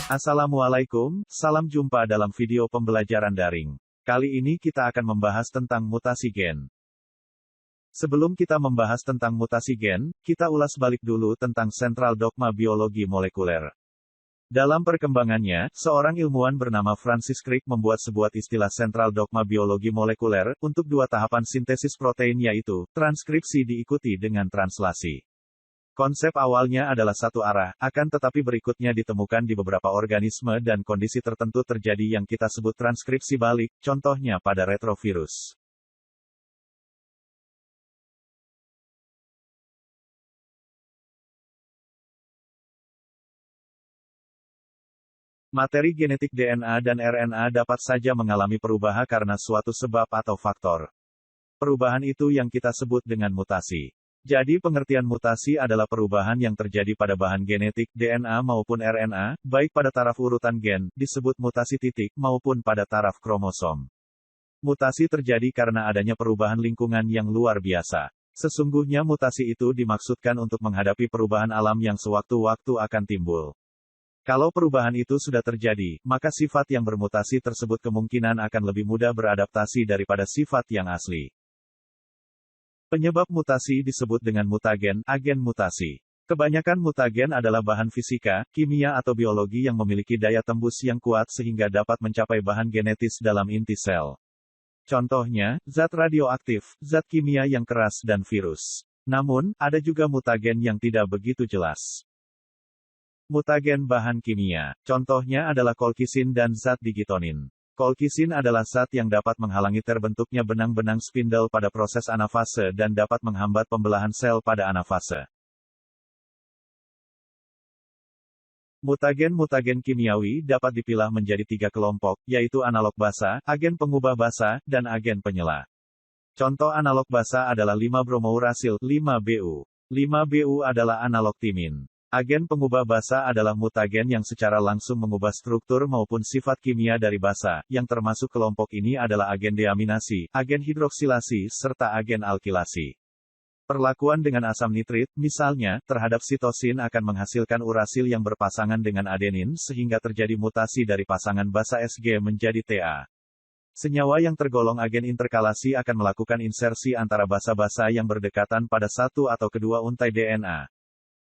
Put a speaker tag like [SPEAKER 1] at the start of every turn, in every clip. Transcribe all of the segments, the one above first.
[SPEAKER 1] Assalamualaikum, salam jumpa dalam video pembelajaran daring. Kali ini kita akan membahas tentang mutasi gen. Sebelum kita membahas tentang mutasi gen, kita ulas balik dulu tentang sentral dogma biologi molekuler. Dalam perkembangannya, seorang ilmuwan bernama Francis Crick membuat sebuah istilah sentral dogma biologi molekuler, untuk dua tahapan sintesis protein yaitu, transkripsi diikuti dengan translasi. Konsep awalnya adalah satu arah, akan tetapi berikutnya ditemukan di beberapa organisme dan kondisi tertentu terjadi yang kita sebut transkripsi balik, contohnya pada retrovirus. Materi genetik DNA dan RNA dapat saja mengalami perubahan karena suatu sebab atau faktor. Perubahan itu yang kita sebut dengan mutasi. Jadi pengertian mutasi adalah perubahan yang terjadi pada bahan genetik, DNA maupun RNA, baik pada taraf urutan gen, disebut mutasi titik, maupun pada taraf kromosom. Mutasi terjadi karena adanya perubahan lingkungan yang luar biasa. Sesungguhnya mutasi itu dimaksudkan untuk menghadapi perubahan alam yang sewaktu-waktu akan timbul. Kalau perubahan itu sudah terjadi, maka sifat yang bermutasi tersebut kemungkinan akan lebih mudah beradaptasi daripada sifat yang asli. Penyebab mutasi disebut dengan mutagen, agen mutasi. Kebanyakan mutagen adalah bahan fisika, kimia atau biologi yang memiliki daya tembus yang kuat sehingga dapat mencapai bahan genetis dalam inti sel. Contohnya, zat radioaktif, zat kimia yang keras dan virus. Namun, ada juga mutagen yang tidak begitu jelas. Mutagen bahan kimia, contohnya adalah kolkisin dan zat digitonin. Kolkisin adalah zat yang dapat menghalangi terbentuknya benang-benang spindle pada proses anafase dan dapat menghambat pembelahan sel pada anafase. Mutagen-mutagen kimiawi dapat dipilah menjadi 3 kelompok, yaitu analog basa, agen pengubah basa, dan agen penyela. Contoh analog basa adalah 5-bromourasil, 5-BU. 5-BU adalah analog timin. Agen pengubah basa adalah mutagen yang secara langsung mengubah struktur maupun sifat kimia dari basa, yang termasuk kelompok ini adalah agen deaminasi, agen hidroksilasi, serta agen alkilasi. Perlakuan dengan asam nitrit, misalnya, terhadap sitosin akan menghasilkan urasil yang berpasangan dengan adenin sehingga terjadi mutasi dari pasangan basa Sg menjadi Ta. Senyawa yang tergolong agen interkalasi akan melakukan insersi antara basa-basa yang berdekatan pada satu atau kedua untai DNA.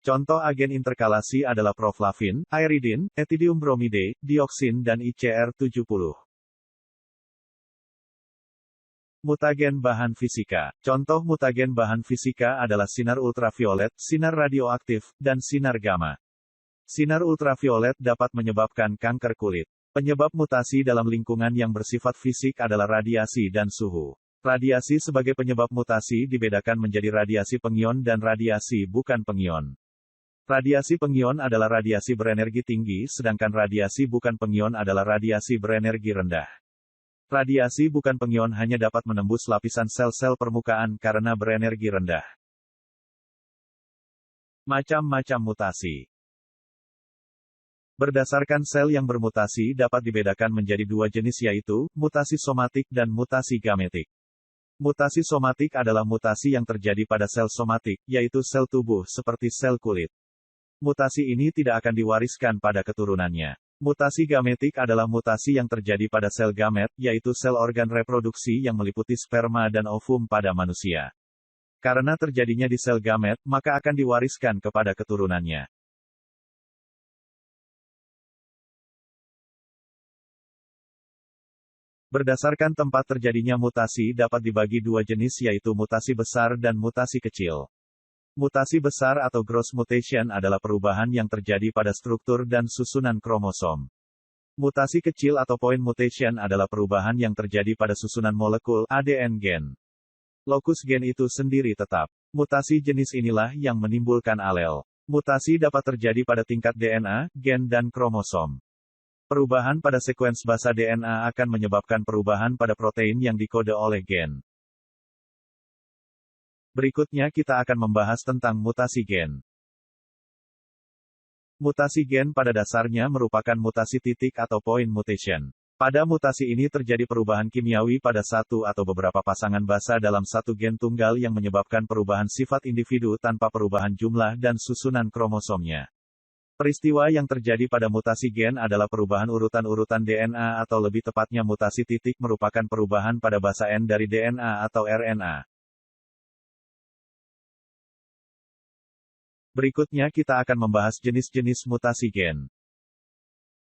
[SPEAKER 1] Contoh agen interkalasi adalah proflavin, aeridin, etidium bromide, dioksin dan ICR70. Mutagen bahan fisika. Contoh mutagen bahan fisika adalah sinar ultraviolet, sinar radioaktif, dan sinar gamma. Sinar ultraviolet dapat menyebabkan kanker kulit. Penyebab mutasi dalam lingkungan yang bersifat fisik adalah radiasi dan suhu. Radiasi sebagai penyebab mutasi dibedakan menjadi radiasi pengion dan radiasi bukan pengion. Radiasi pengion adalah radiasi berenergi tinggi, sedangkan radiasi bukan pengion adalah radiasi berenergi rendah. Radiasi bukan pengion hanya dapat menembus lapisan sel-sel permukaan karena berenergi rendah. Macam-macam mutasi. Berdasarkan sel yang bermutasi dapat dibedakan menjadi dua jenis yaitu, mutasi somatik dan mutasi gametik. Mutasi somatik adalah mutasi yang terjadi pada sel somatik, yaitu sel tubuh seperti sel kulit. Mutasi ini tidak akan diwariskan pada keturunannya. Mutasi gametik adalah mutasi yang terjadi pada sel gamet, yaitu sel organ reproduksi yang meliputi sperma dan ovum pada manusia. Karena terjadinya di sel gamet, maka akan diwariskan kepada keturunannya. Berdasarkan tempat terjadinya mutasi dapat dibagi dua jenis yaitu mutasi besar dan mutasi kecil. Mutasi besar atau gross mutation adalah perubahan yang terjadi pada struktur dan susunan kromosom. Mutasi kecil atau point mutation adalah perubahan yang terjadi pada susunan molekul ADN gen. Lokus gen itu sendiri tetap. Mutasi jenis inilah yang menimbulkan alel. Mutasi dapat terjadi pada tingkat DNA, gen dan kromosom. Perubahan pada sekuens basa DNA akan menyebabkan perubahan pada protein yang dikode oleh gen. Berikutnya kita akan membahas tentang mutasi gen. Mutasi gen pada dasarnya merupakan mutasi titik atau point mutation. Pada mutasi ini terjadi perubahan kimiawi pada satu atau beberapa pasangan basa dalam satu gen tunggal yang menyebabkan perubahan sifat individu tanpa perubahan jumlah dan susunan kromosomnya. Peristiwa yang terjadi pada mutasi gen adalah perubahan urutan-urutan DNA atau lebih tepatnya mutasi titik merupakan perubahan pada basa N dari DNA atau RNA. Berikutnya kita akan membahas jenis-jenis mutasi gen.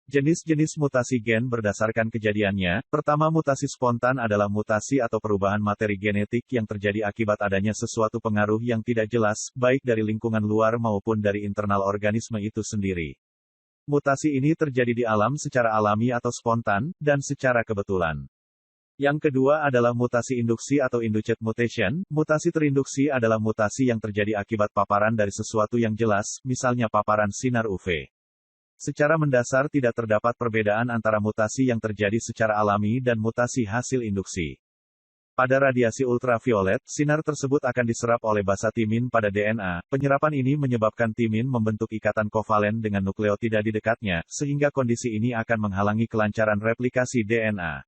[SPEAKER 1] Jenis-jenis mutasi gen berdasarkan kejadiannya. Pertama, mutasi spontan adalah mutasi atau perubahan materi genetik yang terjadi akibat adanya sesuatu pengaruh yang tidak jelas, baik dari lingkungan luar maupun dari internal organisme itu sendiri. Mutasi ini terjadi di alam secara alami atau spontan, dan secara kebetulan. Yang kedua adalah mutasi induksi atau induced mutation. Mutasi terinduksi adalah mutasi yang terjadi akibat paparan dari sesuatu yang jelas, misalnya paparan sinar UV. Secara mendasar tidak terdapat perbedaan antara mutasi yang terjadi secara alami dan mutasi hasil induksi. Pada radiasi ultraviolet, sinar tersebut akan diserap oleh basa timin pada DNA. Penyerapan ini menyebabkan timin membentuk ikatan kovalen dengan nukleotida di dekatnya, sehingga kondisi ini akan menghalangi kelancaran replikasi DNA.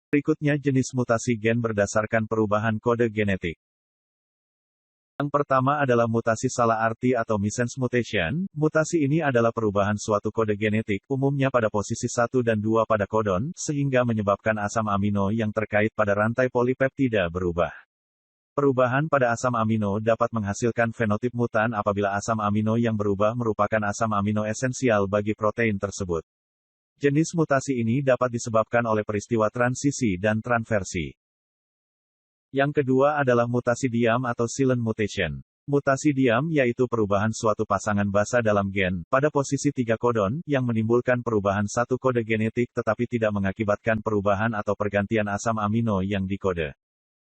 [SPEAKER 1] Berikutnya jenis mutasi gen berdasarkan perubahan kode genetik. Yang pertama adalah mutasi salah arti atau missense mutation. Mutasi ini adalah perubahan suatu kode genetik, umumnya pada posisi 1 dan 2 pada kodon, sehingga menyebabkan asam amino yang terkait pada rantai polipeptida berubah. Perubahan pada asam amino dapat menghasilkan fenotip mutan apabila asam amino yang berubah merupakan asam amino esensial bagi protein tersebut. Jenis mutasi ini dapat disebabkan oleh peristiwa transisi dan transversi. Yang kedua adalah mutasi diam atau silent mutation. Mutasi diam yaitu perubahan suatu pasangan basa dalam gen, pada posisi 3 kodon, yang menimbulkan perubahan satu kode genetik tetapi tidak mengakibatkan perubahan atau pergantian asam amino yang dikode.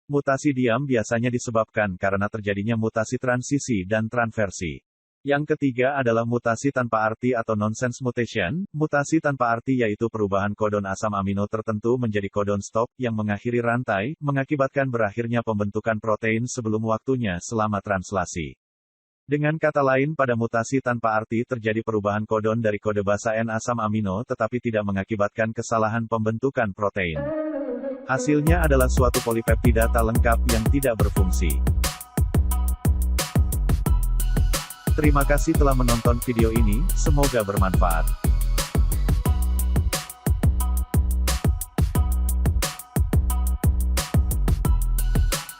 [SPEAKER 1] Mutasi diam biasanya disebabkan karena terjadinya mutasi transisi dan transversi. Yang ketiga adalah mutasi tanpa arti atau nonsense mutation. Mutasi tanpa arti yaitu perubahan kodon asam amino tertentu menjadi kodon stop, yang mengakhiri rantai, mengakibatkan berakhirnya pembentukan protein sebelum waktunya selama translasi. Dengan kata lain, pada mutasi tanpa arti terjadi perubahan kodon dari kode basa N asam amino tetapi tidak mengakibatkan kesalahan pembentukan protein. Hasilnya adalah suatu polipeptida tak lengkap yang tidak berfungsi. Terima kasih telah menonton video ini, semoga bermanfaat.